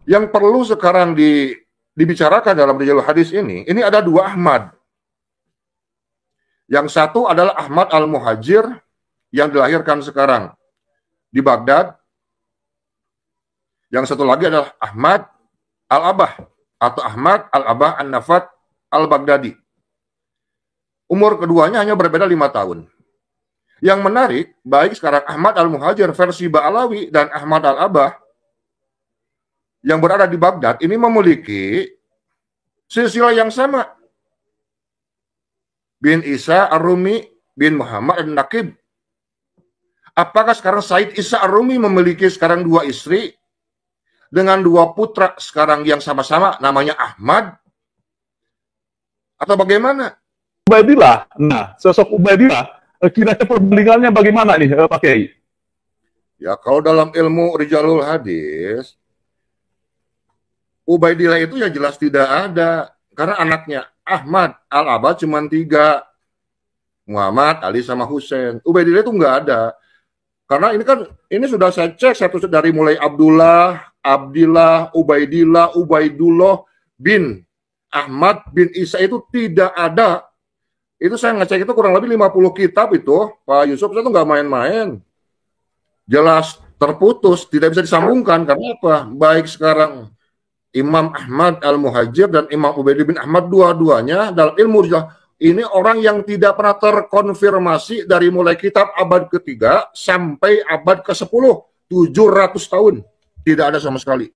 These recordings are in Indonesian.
Yang perlu sekarang dibicarakan dalam rijalul hadis ini ada dua Ahmad. Yang satu adalah Ahmad al-Muhajir yang dilahirkan sekarang di Baghdad. Yang satu lagi adalah Ahmad al-Abah atau Ahmad al-Abah an-Nafat al-Baghdadi. Umur keduanya hanya berbeda 5 tahun. Yang menarik, baik sekarang Ahmad al-Muhajir versi Ba'alawi dan Ahmad al-Abah yang berada di Baghdad ini memiliki silsilah yang sama. Bin Isa Ar-Rumi bin Muhammad An-Naqib. Apakah sekarang Said Isa Ar-Rumi memiliki sekarang 2 istri dengan 2 putra sekarang yang sama-sama namanya Ahmad? Atau bagaimana? Ubaidillah. Nah, sosok Ubaidillah, kira-kira perbandingannya bagaimana nih, Pak Kiai? Ya, kalau dalam ilmu rijalul hadis, Ubaidillah itu ya jelas tidak ada. Karena anaknya Ahmad al-Abad cuma 3. Muhammad, Ali, sama Husain. Ubaidillah itu nggak ada. Karena ini sudah saya cek satu dari mulai Abdullah, Abdillah, Ubaidillah, Ubaidullah bin Ahmad bin Isa itu tidak ada. Itu saya ngecek itu kurang lebih 50 kitab itu. Pak Yusuf itu nggak main-main. Jelas terputus, tidak bisa disambungkan. Karena apa? Baik sekarang Imam Ahmad al-Muhajir dan Imam Ubaidillah bin Ahmad dua-duanya dalam ilmu ini orang yang tidak pernah terkonfirmasi dari mulai kitab abad ke-3 sampai abad ke-10, 700 tahun. Tidak ada sama sekali.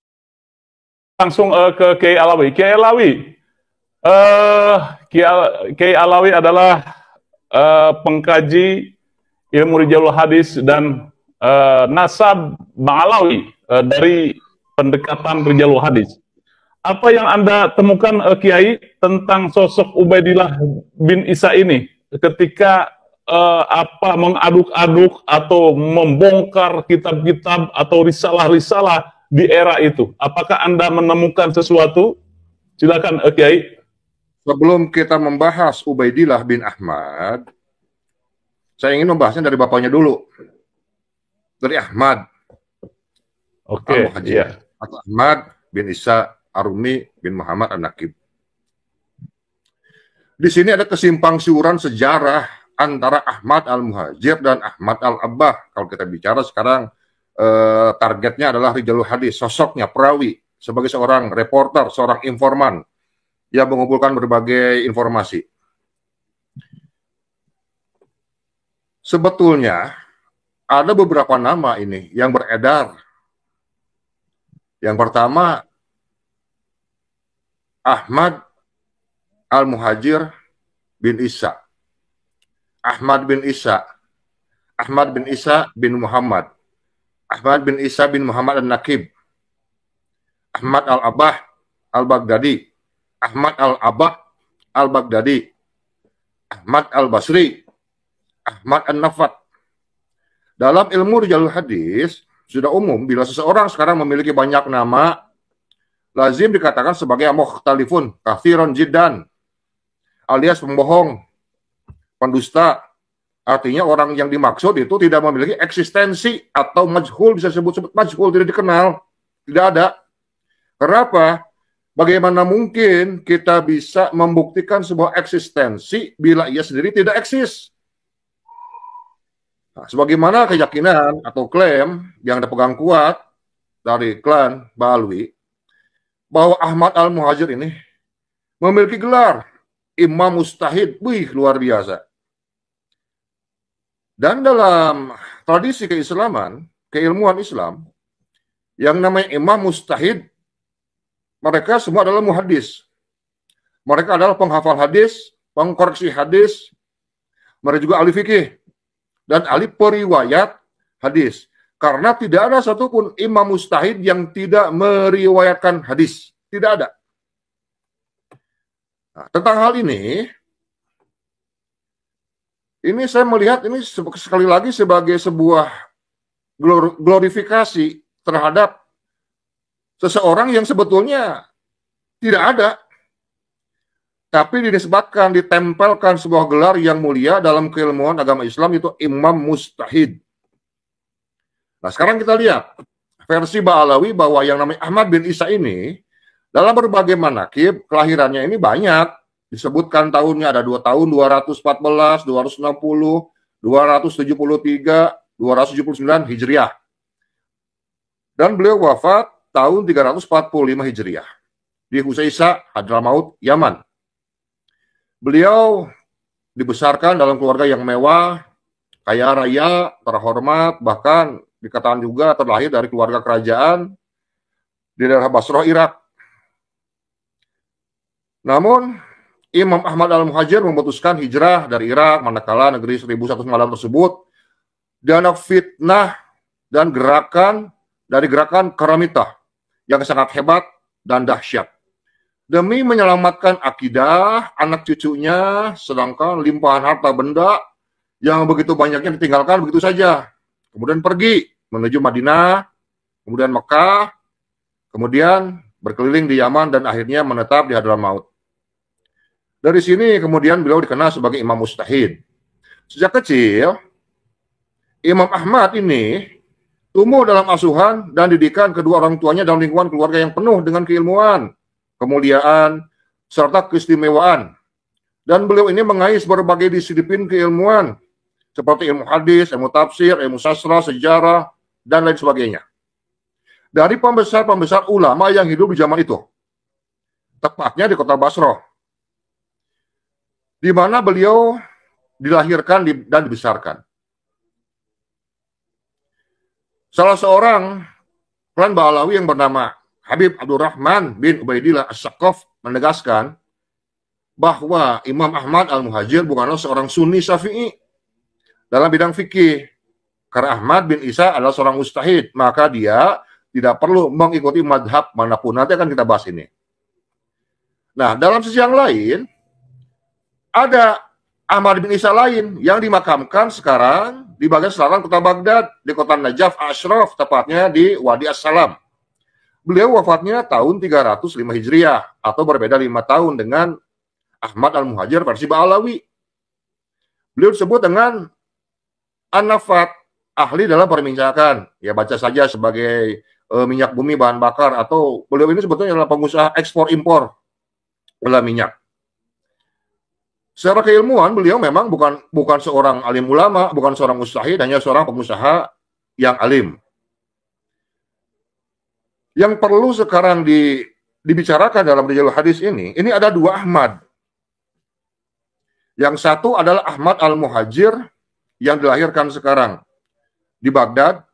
Langsung ke Kiai Alawi. Kiai Alawi, Kiai Alawi adalah pengkaji ilmu rijalul hadis dan nasab Ba'alawi dari pendekatan rijalul hadis. Apa yang Anda temukan, Kiai, tentang sosok Ubaidillah bin Isa ini ketika mengaduk-aduk atau membongkar kitab-kitab atau risalah-risalah di era itu? Apakah Anda menemukan sesuatu? Silakan, Kiai. Sebelum kita membahas Ubaidillah bin Ahmad, saya ingin membahasnya dari bapaknya dulu. Dari Ahmad. Oke, iya. Atau Ahmad bin Isa Ar-Rumi bin Muhammad An-Naqib. Di sini ada kesimpang siuran sejarah antara Ahmad al-Muhajir dan Ahmad al-Abah. Kalau kita bicara sekarang targetnya adalah rijalul hadis, sosoknya perawi sebagai seorang reporter, seorang informan yang mengumpulkan berbagai informasi. Sebetulnya ada beberapa nama ini yang beredar. Yang pertama, Ahmad al-Muhajir bin Isa. Ahmad bin Isa. Ahmad bin Isa bin Muhammad. Ahmad bin Isa bin Muhammad An-Naqib. Ahmad al-Abah al-Baghdadi. Ahmad al-Abah al-Baghdadi. Ahmad al-Basri. Ahmad an-Nafat. Dalam ilmu rijalul hadis, sudah umum bila seseorang sekarang memiliki banyak nama, lazim dikatakan sebagai mukhtalifun, katsiran jiddan, alias pembohong, pendusta. Artinya orang yang dimaksud itu tidak memiliki eksistensi atau majhul, bisa sebut majhul, tidak dikenal, tidak ada. Kenapa? Bagaimana mungkin kita bisa membuktikan sebuah eksistensi bila ia sendiri tidak eksis? Nah, sebagaimana keyakinan atau klaim yang dipegang kuat dari klan Ba'alawi, bahwa Ahmad al-Muhajir ini memiliki gelar Imam Mustahid. Wih, luar biasa. Dan dalam tradisi keislaman, keilmuan Islam, yang namanya Imam Mustahid, mereka semua adalah muhaddis. Mereka adalah penghafal hadis, pengkoreksi hadis, mereka juga ahli fikih, dan ahli periwayat hadis. Karena tidak ada satupun imam mustahid yang tidak meriwayatkan hadis. Tidak ada. Nah, tentang hal ini saya melihat ini sekali lagi sebagai sebuah glorifikasi terhadap seseorang yang sebetulnya tidak ada. Tapi dinisbatkan, ditempelkan sebuah gelar yang mulia dalam keilmuan agama Islam, itu Imam Mustahid. Nah, sekarang kita lihat versi Ba'alawi bahwa yang namanya Ahmad bin Isa ini dalam berbagai manakib kelahirannya ini banyak. Disebutkan tahunnya ada 2 tahun, 214, 260, 273, 279 Hijriah. Dan beliau wafat tahun 345 Hijriah di Husaisa, Hadramaut, Yaman. Beliau dibesarkan dalam keluarga yang mewah, kaya raya, terhormat, bahkan dikatakan juga terlahir dari keluarga kerajaan di daerah Basrah, Irak. Namun, Imam Ahmad al-Muhajir memutuskan hijrah dari Irak, manakala negeri 1001 malam tersebut dianak fitnah dan dari gerakan Karamitah yang sangat hebat dan dahsyat. Demi menyelamatkan akidah anak cucunya, sedangkan limpahan harta benda yang begitu banyaknya ditinggalkan begitu saja. Kemudian pergi menuju Madinah, kemudian Mekah, kemudian berkeliling di Yaman dan akhirnya menetap di Hadramaut. Dari sini kemudian beliau dikenal sebagai Imam Mujtahid. Sejak kecil, Imam Ahmad ini tumbuh dalam asuhan dan didikan kedua orang tuanya dalam lingkungan keluarga yang penuh dengan keilmuan, kemuliaan, serta keistimewaan. Dan beliau ini mengais berbagai disiplin keilmuan, seperti ilmu hadis, ilmu tafsir, ilmu sastra, sejarah, dan lain sebagainya. Dari pembesar-pembesar ulama yang hidup di zaman itu, tepatnya di kota Basrah, di mana beliau dilahirkan dan dibesarkan. Salah seorang klan Ba'alawi yang bernama Habib Abdurrahman bin Ubaidillah As-Saqaf menegaskan bahwa Imam Ahmad al-Muhajir bukanlah seorang Sunni Syafi'i dalam bidang fikih. Karena Ahmad bin Isa adalah seorang mujtahid, maka dia tidak perlu mengikuti madhab manapun. Nanti akan kita bahas ini. Nah, dalam sisi yang lain, ada Ahmad bin Isa lain yang dimakamkan sekarang di bagian selatan kota Baghdad, di kota Najaf Ashraf, tepatnya di Wadi As-Salam. Beliau wafatnya tahun 305 Hijriah, atau berbeda 5 tahun dengan Ahmad al-Muhajir versi Ba'alawi. Beliau disebut dengan An-Nafat, ahli dalam perminyakan. Ya, baca saja sebagai minyak bumi bahan bakar, atau beliau ini sebetulnya adalah pengusaha ekspor-impor gula minyak. Secara keilmuan, beliau memang bukan seorang alim ulama, bukan seorang mujtahid, hanya seorang pengusaha yang alim. Yang perlu sekarang dibicarakan dalam Rijalul Hadis ini ada 2 Ahmad. Yang satu adalah Ahmad al-Muhajir yang dilahirkan sekarang di Baghdad.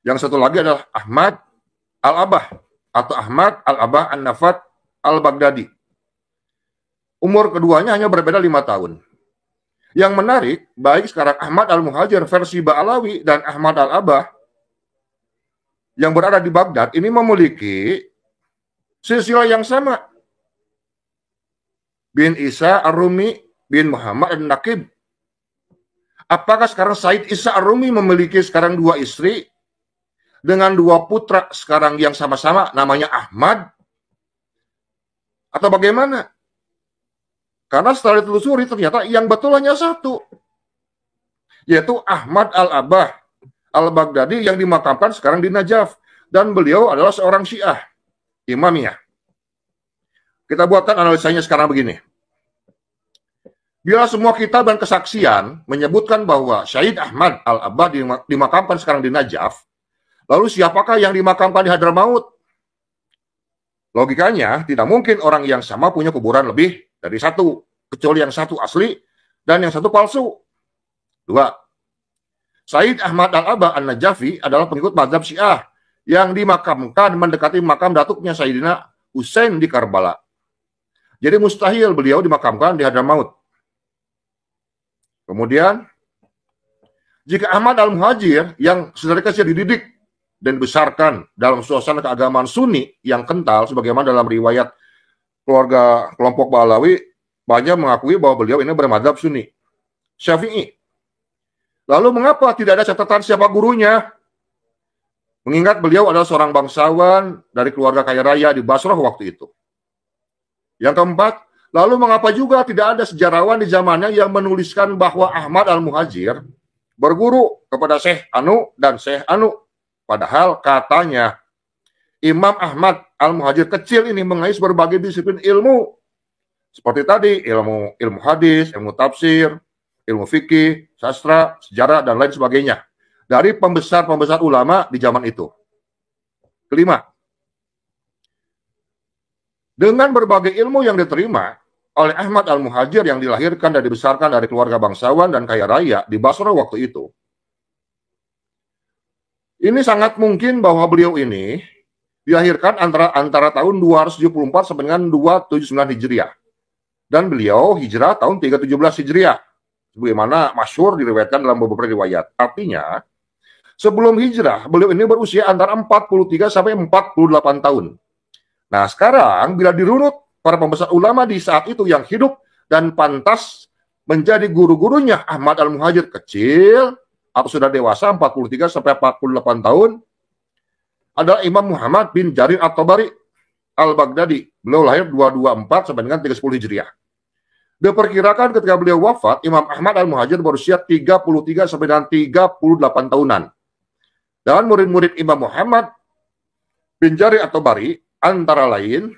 Yang satu lagi adalah Ahmad al-Abah atau Ahmad al-Abah an-Nafat al-Baghdadi. Umur keduanya hanya berbeda 5 tahun. Yang menarik, baik sekarang Ahmad al-Muhajir versi Ba'alawi dan Ahmad al-Abah yang berada di Baghdad ini memiliki silsilah yang sama. Bin Isa Ar-Rumi bin Muhammad An-Naqib. Apakah sekarang Said Isa Ar-Rumi memiliki sekarang 2 istri dengan 2 putra sekarang yang sama-sama namanya Ahmad? Atau bagaimana? Karena setelah ditelusuri ternyata yang betul hanya satu, yaitu Ahmad al-Abah al-Baghdadi yang dimakamkan sekarang di Najaf. Dan beliau adalah seorang Syiah, Imamiyah. Kita buatkan analisanya sekarang begini. Bila semua kitab dan kesaksian menyebutkan bahwa Syahid Ahmad al-Abah dimakamkan sekarang di Najaf, lalu siapakah yang dimakamkan di Hadramaut? Logikanya, tidak mungkin orang yang sama punya kuburan lebih dari 1, kecuali yang satu asli dan yang satu palsu. 2. Said Ahmad al-Abah an-Najafi adalah pengikut mazhab Syiah yang dimakamkan mendekati makam datuknya Sayyidina Husain di Karbala. Jadi mustahil beliau dimakamkan di Hadramaut. Kemudian, jika Ahmad al-Muhajir yang sedari kecil dididik dan dibesarkan dalam suasana keagamaan Sunni yang kental, sebagaimana dalam riwayat keluarga kelompok Ba'alawi, banyak mengakui bahwa beliau ini bermadhab Sunni Syafi'i. Lalu mengapa tidak ada catatan siapa gurunya? Mengingat beliau adalah seorang bangsawan dari keluarga kaya raya di Basrah waktu itu. Yang keempat, lalu mengapa juga tidak ada sejarawan di zamannya yang menuliskan bahwa Ahmad al-Muhajir berguru kepada Syekh Anu dan Syekh Anu? Padahal katanya Imam Ahmad Al-Muhajir kecil ini mengais berbagai disiplin ilmu. Seperti tadi, ilmu hadis, ilmu tafsir, ilmu fikih, sastra, sejarah, dan lain sebagainya. Dari pembesar-pembesar ulama di zaman itu. Kelima, dengan berbagai ilmu yang diterima oleh Ahmad Al-Muhajir yang dilahirkan dan dibesarkan dari keluarga bangsawan dan kaya raya di Basra waktu itu, ini sangat mungkin bahwa beliau ini dilahirkan antara tahun 274 sampai dengan 279 Hijriah. Dan beliau hijrah tahun 317 Hijriah. Sebagaimana masyhur diriwayatkan dalam beberapa riwayat. Artinya, sebelum hijrah, beliau ini berusia antara 43 sampai 48 tahun. Nah, sekarang bila dirunut para pembesar ulama di saat itu yang hidup dan pantas menjadi guru-gurunya Ahmad Al-Muhajir kecil atau sudah dewasa 43 sampai 48 tahun adalah Imam Muhammad bin Jarir At-Tabari Al-Baghdadi. Beliau lahir 224 sampai dengan 310 Hijriah. Diperkirakan ketika beliau wafat, Imam Ahmad Al-Muhajir berusia 33 sampai dengan 38 tahunan. Dan murid-murid Imam Muhammad bin Jarir At-Tabari antara lain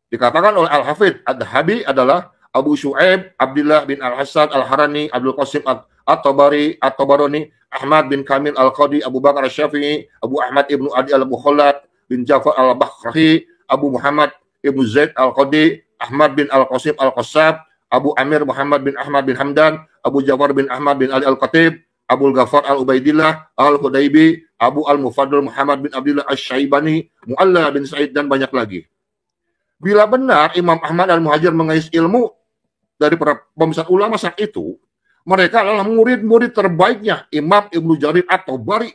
dikatakan oleh Al-Hafidh Ad-Dhahabi adalah Abu Syu'aib, Abdullah bin Al-Hasan Al-Harani, Abdul Qasim At-Tabari, At-Tabarani, Ahmad bin Kamil Al-Qadi, Abu Bakar Asy-Syafi'i, Abu Ahmad ibnu Adi Al-Mukhallat bin Ja'far Al-Bakhri, Abu Muhammad ibnu Zaid Al-Qadi, Ahmad bin Al-Qasim Al-Qassab, Abu Amir Muhammad bin Ahmad bin Hamdan, Abu Ja'far bin Ahmad bin Ali Al-Khatib, Abu Ghafar Al-Ubaidillah Al-Hudaybi, Abu Al-Mufaddal Muhammad bin Abdullah Asy-Syaibani, Mu'alla bin Sa'id, dan banyak lagi. Bila benar Imam Ahmad Al-Muhajir mengais ilmu dari para pembesar ulama saat itu, mereka adalah murid-murid terbaiknya Imam Ibnu Jarir At-Tabari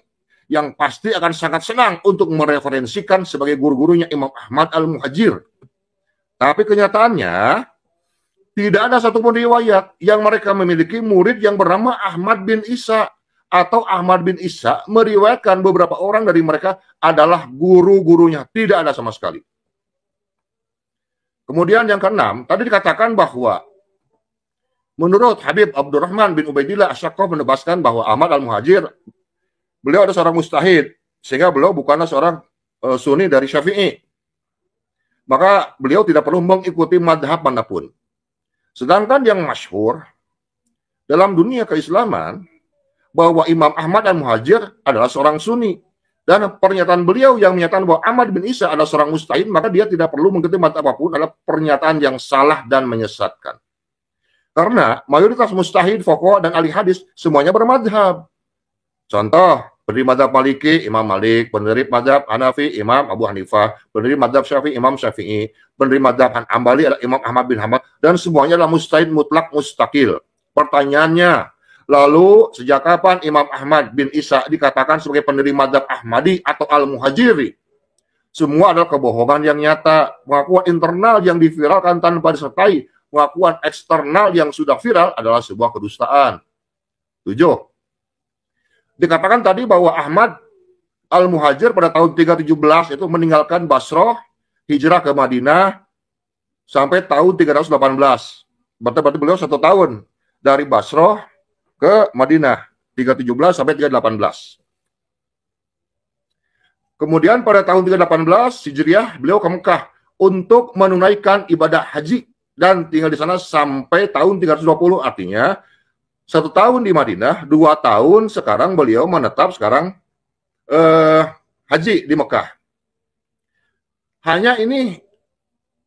yang pasti akan sangat senang untuk mereferensikan sebagai guru-gurunya Imam Ahmad Al-Muhajir. Tapi kenyataannya, tidak ada satupun riwayat yang mereka memiliki murid yang bernama Ahmad bin Isa, atau Ahmad bin Isa meriwayatkan beberapa orang dari mereka adalah guru-gurunya. Tidak ada sama sekali. Kemudian yang keenam, tadi dikatakan bahwa menurut Habib Abdurrahman bin Ubaidillah Asy-Syaqqaf menebaskan bahwa Ahmad Al-Muhajir, beliau ada seorang mujtahid, sehingga beliau bukanlah seorang Sunni dari Syafi'i. Maka beliau tidak perlu mengikuti madhab manapun. Sedangkan yang masyhur dalam dunia keislaman, bahwa Imam Ahmad Al-Muhajir adalah seorang Sunni. Dan pernyataan beliau yang menyatakan bahwa Ahmad bin Isa adalah seorang mujtahid, maka dia tidak perlu mengikuti madhab apapun, adalah pernyataan yang salah dan menyesatkan. Karena mayoritas mujtahid, fuqaha, dan ahli hadis semuanya bermadhab. Contoh, pendiri madhab Maliki, Imam Malik; pendiri madhab Hanafi, Imam Abu Hanifah; pendiri madhab Syafi'i, Imam Syafi'i; pendiri madhab Hambali adalah Imam Ahmad bin Hanbal, dan semuanya adalah mujtahid mutlak mustaqil. Pertanyaannya, lalu sejak kapan Imam Ahmad bin Isa dikatakan sebagai pendiri madhab Ahmadi atau Al-Muhajiri? Semua adalah kebohongan yang nyata. Pengakuan internal yang diviralkan tanpa disertai pengakuan eksternal yang sudah viral adalah sebuah kedustaan. 7. Dikatakan tadi bahwa Ahmad Al-Muhajir pada tahun 317 itu meninggalkan Basrah, hijrah ke Madinah sampai tahun 318. Berarti beliau 1 tahun dari Basrah ke Madinah, 317 sampai 318. Kemudian pada tahun 318 Hijriah beliau ke Mekah untuk menunaikan ibadah haji dan tinggal di sana sampai tahun 320. Artinya 1 tahun di Madinah, 2 tahun sekarang beliau menetap sekarang haji di Mekah. Hanya ini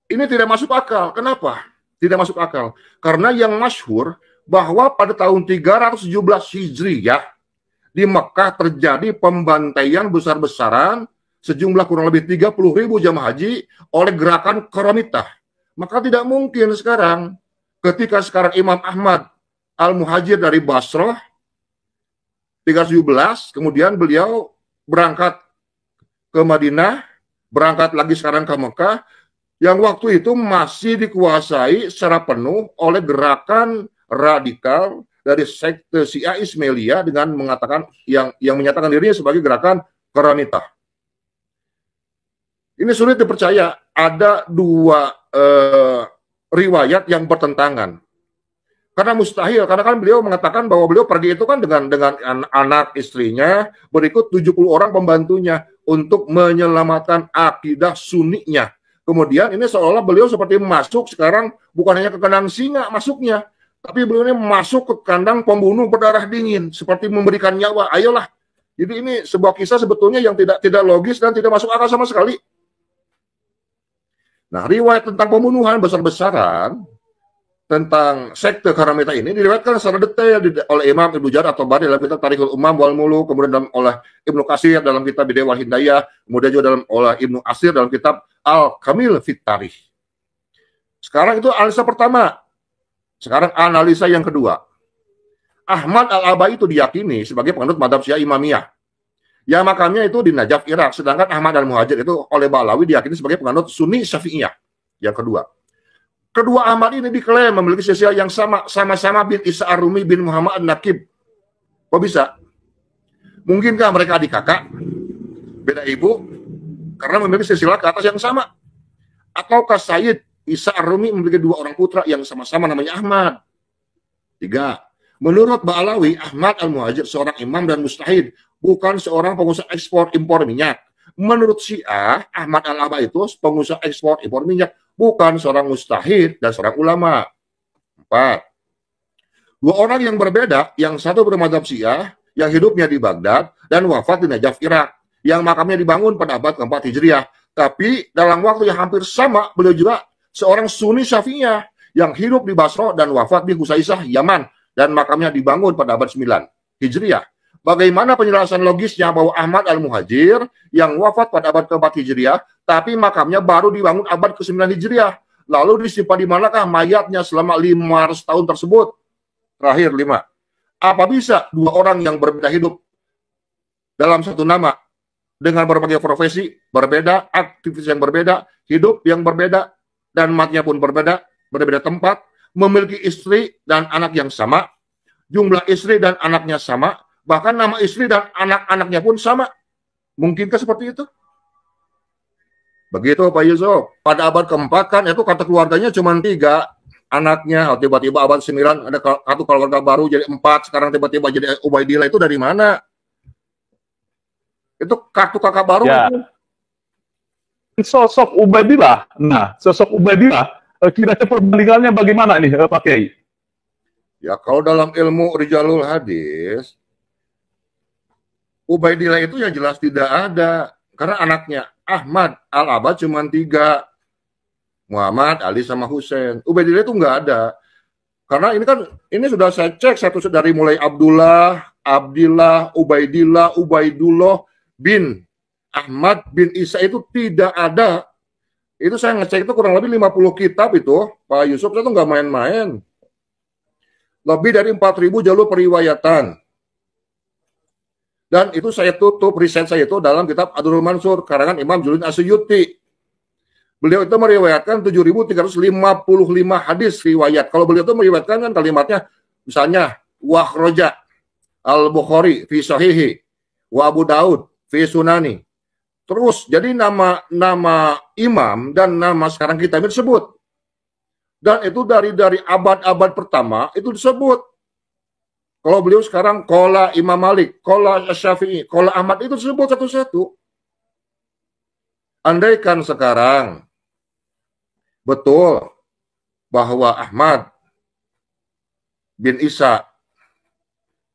tidak masuk akal. Kenapa? Tidak masuk akal. Karena yang masyhur bahwa pada tahun 317 Hijriah di Mekah terjadi pembantaian besar-besaran sejumlah kurang lebih 30.000 jamaah haji oleh gerakan Qaramitah. Maka tidak mungkin sekarang, ketika sekarang Imam Ahmad Al-Muhajir dari Basrah 317, kemudian beliau berangkat ke Madinah, berangkat lagi sekarang ke Mekah, yang waktu itu masih dikuasai secara penuh oleh gerakan radikal dari sekte Syiah Ismailiyah dengan mengatakan yang menyatakan dirinya sebagai gerakan Qaramitah. Ini sulit dipercaya. Ada 2 riwayat yang bertentangan. Karena mustahil, karena kan beliau mengatakan bahwa beliau pergi itu kan dengan anak istrinya, berikut 70 orang pembantunya untuk menyelamatkan akidah sunninya. Kemudian ini seolah beliau seperti masuk sekarang bukan hanya ke kandang singa masuknya, tapi beliau ini masuk ke kandang pembunuh berdarah dingin, seperti memberikan nyawa. Ayolah. Jadi ini sebuah kisah sebetulnya yang tidak logis dan tidak masuk akal sama sekali. Nah, riwayat tentang pembunuhan besar-besaran tentang sekte Karamita ini diriwayatkan secara detail oleh Imam Ibnu Jarir at-Tabari dalam kitab Tarikhul Umam wal Muluk, kemudian oleh Ibnu Katsir dalam kitab Bidayah wal Hidayah, kemudian juga oleh Ibnu Asir dalam kitab Al-Kamil fit Tarikh. Sekarang itu analisa pertama. Sekarang analisa yang kedua. Ahmad Al-Abai itu diyakini sebagai penganut mazhab Syiah Imamiyah. Yang makamnya itu di Najaf, Irak. Sedangkan Ahmad Al-Muhajir itu oleh Ba'alawi diyakini sebagai penganut Sunni Syafi'iyah. Yang kedua. Kedua Ahmad ini diklaim memiliki silsilah yang sama-sama bin Isa Ar-Rumi bin Muhammad An-Nakib. Kok bisa? Mungkinkah mereka adik kakak? Beda ibu? Karena memiliki silsilah ke atas yang sama. Ataukah Sayyid Isa Ar-Rumi memiliki dua orang putra yang sama-sama namanya Ahmad? 3. Menurut Ba'alawi, Ahmad Al-Muhajir seorang imam dan mustahid, bukan seorang pengusaha ekspor impor minyak. Menurut Syiah, Ahmad Al-Aba itu pengusaha ekspor impor minyak, bukan seorang mustahid dan seorang ulama. 4. Dua orang yang berbeda, yang satu bermadzhab Syiah, yang hidupnya di Baghdad dan wafat di Najaf, Irak, yang makamnya dibangun pada abad keempat Hijriah. Tapi dalam waktu yang hampir sama, beliau juga seorang Sunni Syafi'iyah yang hidup di Basra dan wafat di Husaisah, Yaman, dan makamnya dibangun pada abad 9 Hijriah. Bagaimana penjelasan logisnya bahwa Ahmad Al-Muhajir yang wafat pada abad ke-4 Hijriah, tapi makamnya baru dibangun abad ke-9 Hijriah. Lalu disimpan di manakah mayatnya selama 500 tahun tersebut? Terakhir 5. Apa bisa dua orang yang berbeda hidup dalam satu nama dengan berbagai profesi berbeda, aktivitas yang berbeda, hidup yang berbeda, dan matinya pun berbeda tempat, memiliki istri dan anak yang sama, jumlah istri dan anaknya sama, bahkan nama istri dan anak-anaknya pun sama. Mungkinkah seperti itu? Begitu Pak Yusuf. Pada abad keempat kan itu kata keluarganya cuma 3 anaknya. Tiba-tiba abad 9 ada satu keluarga baru jadi 4. Sekarang tiba-tiba jadi Ubaidillah, itu dari mana? Itu kartu kakak baru. Ya. Sosok Ubaidillah. Nah, sosok Ubaidillah kira-kira perbandingannya bagaimana nih Pak Kiai? Ya, kalau dalam ilmu Rijalul Hadis, Ubaidillah itu yang jelas tidak ada. Karena anaknya Ahmad Al-Abad cuma 3. Muhammad, Ali, sama Husain. Ubaidillah itu nggak ada. Karena ini sudah saya cek satu dari mulai Abdullah, Ubaidillah, Ubaidullah bin Ahmad bin Isa itu tidak ada. Itu saya ngecek itu kurang lebih 50 kitab itu, Pak Yusuf, itu nggak main-main. Lebih dari 4.000 jalur periwayatan. Dan itu saya tutup riset saya itu dalam kitab Ad-Durrul Mansur, karangan Imam Jalaluddin As-Suyuti. Beliau itu meriwayatkan 7.355 hadis riwayat. Kalau beliau itu meriwayatkan kan kalimatnya, misalnya, wa akhraja Al-Bukhari fi sahihi, wa Abu Daud fi sunani. Terus, jadi nama imam dan nama sekarang kita ini disebut. Dan itu dari abad-abad pertama itu disebut. Kalau beliau sekarang qala Imam Malik, qala Syafi'i, qala Ahmad, itu disebut satu-satu. Andaikan sekarang betul bahwa Ahmad bin Isa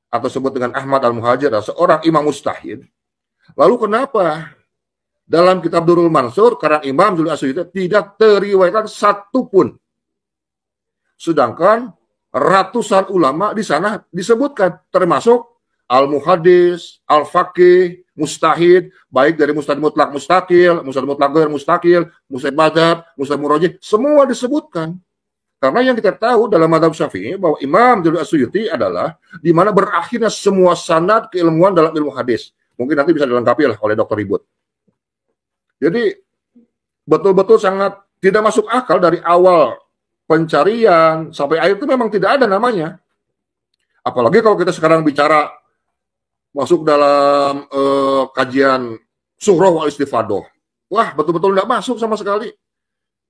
atau sebut dengan Ahmad Al-Muhajir seorang imam mustahid, lalu kenapa dalam kitab Durrul Mansur karang Imam Jalaluddin As-Suyuti tidak teriwayatkan satu pun, sedangkan ratusan ulama di sana disebutkan, termasuk al-muhaddis, al-faqih, mustahid, baik dari mustahid mutlak mustakil, mustahid mutlak ghair mustakil, mustahid madzhab, mustahid murajih, semua disebutkan. Karena yang kita tahu dalam mazhab Syafi'i bahwa Imam Jalaluddin As-Suyuti adalah di mana berakhirnya semua sanad keilmuan dalam ilmu hadis. Mungkin nanti bisa dilengkapi oleh Dr. Ribut. Jadi betul-betul sangat tidak masuk akal dari awal pencarian sampai akhir itu memang tidak ada namanya. Apalagi kalau kita sekarang bicara masuk dalam kajian Suhrah wal Istifadah. Wah, betul-betul tidak masuk sama sekali.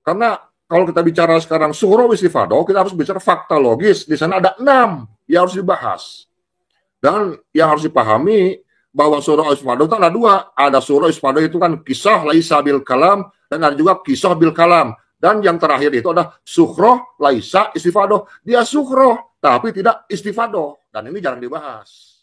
Karena kalau kita bicara sekarang surah istifadah, kita harus bicara fakta logis. Di sana ada 6 yang harus dibahas. Dan yang harus dipahami bahwa surah istifadah itu ada 2. Ada surah istifadah itu kan kisah laisa bil kalam, dan ada juga kisah bil kalam. Dan yang terakhir itu ada sukhroh laisa istifadah. Dia sukhroh, tapi tidak istifadah. Dan ini jarang dibahas.